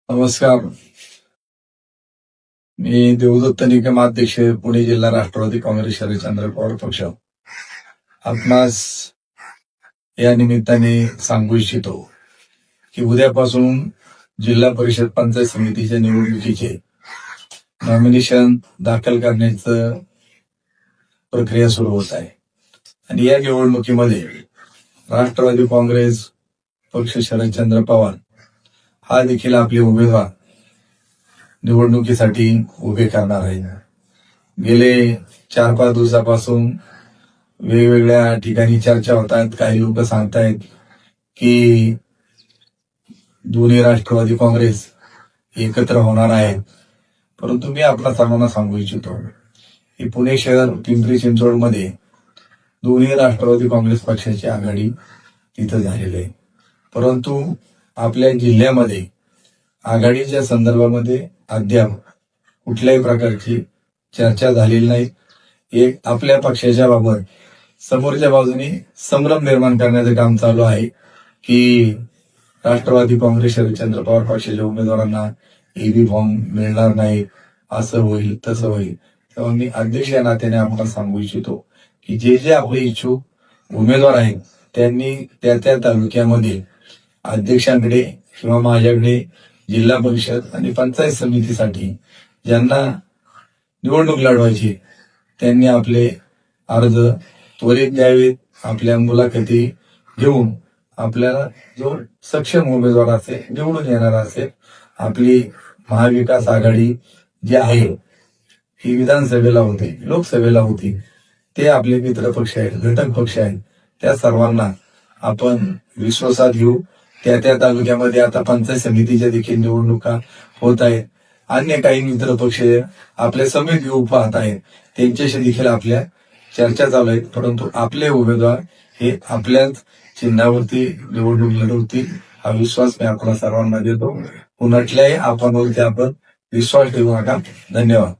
नमस्कार. मी देवदत्त निकम, अध्यक्ष, पुणे जिल्हा राष्ट्रवादी काँग्रेस शरदचंद्र पवार पक्ष. आपणास या निमित्ताने सांगू इच्छितो की उद्यापासून जिल्हा परिषद पंचायत समितीच्या निवडणुकीचे नॉमिनेशन दाखल करण्याचं प्रक्रिया सुरू होत आहे आणि या निवडणुकीमध्ये राष्ट्रवादी काँग्रेस पक्ष शरदचंद्र पवार हा देखील आपले उमेदवार निवडणुकीसाठी उभे करणार आहे. गेले 4-5 दिवसापासून वेगवेगळ्या ठिकाणी चर्चा होतात. काही लोक सांगतायत की दोन्ही राष्ट्रवादी काँग्रेस एकत्र होणार आहेत, परंतु मी आपल्या सर्वांना सांगू इच्छितो की पुणे शहर पिंपरी चिंचवडमध्ये दोन्ही राष्ट्रवादी काँग्रेस पक्षाची आघाडी तिथं झालेली आहे, परंतु आपल्या जिल्ह्यामध्ये आघाडीच्या संदर्भामध्ये अद्याप कुठल्याही प्रकारची चर्चा झालेली नाही. एक आपल्या पक्षाच्या बाबत समोरच्या बाजूने संभ्रम निर्माण करण्याचं काम चालू आहे की राष्ट्रवादी काँग्रेस शरदचंद्र पवार पक्षाच्या उमेदवारांना ईव्ही फॉर्म मिळणार नाही, असं होईल तसं होईल. तेव्हा मी अध्यक्ष या नात्याने आपल्याला सांगू इच्छितो की जे आपले इच्छुक उमेदवार आहेत त्यांनी त्या तालुक्यामध्ये अध्यक्षांकडे किंवा माझ्याकडे जिल्हा परिषद आणि पंचायत समितीसाठी ज्यांना निवडणूक लढवायची त्यांनी आपले अर्ज त्वरित द्यावेत. आपल्या मुलाखती घेऊन आपल्याला जो सक्षम उमेदवार असेल, निवडून येणार असेल, आपली महाविकास आघाडी जी आहे ही विधानसभेला होती, लोकसभेला होती, ते आपले मित्र पक्ष आहेत, घटक पक्ष आहेत, त्या सर्वांना आपण विश्वासात घेऊ. त्या तालुक्यामध्ये आता पंचायत समितीच्या देखील निवडणुका होत आहेत. अन्य काही मित्र पक्ष आपल्या समेत घेऊ पाहत आहेत, त्यांच्याशी देखील आपल्या चर्चा चालू आहेत, परंतु आपले उमेदवार हे आपल्याच चिन्हावरती निवडणूक लढवतील हा विश्वास मी आपल्या सर्वांना देतो. कुणातल्याही आपण विश्वास ठेवू नका. धन्यवाद.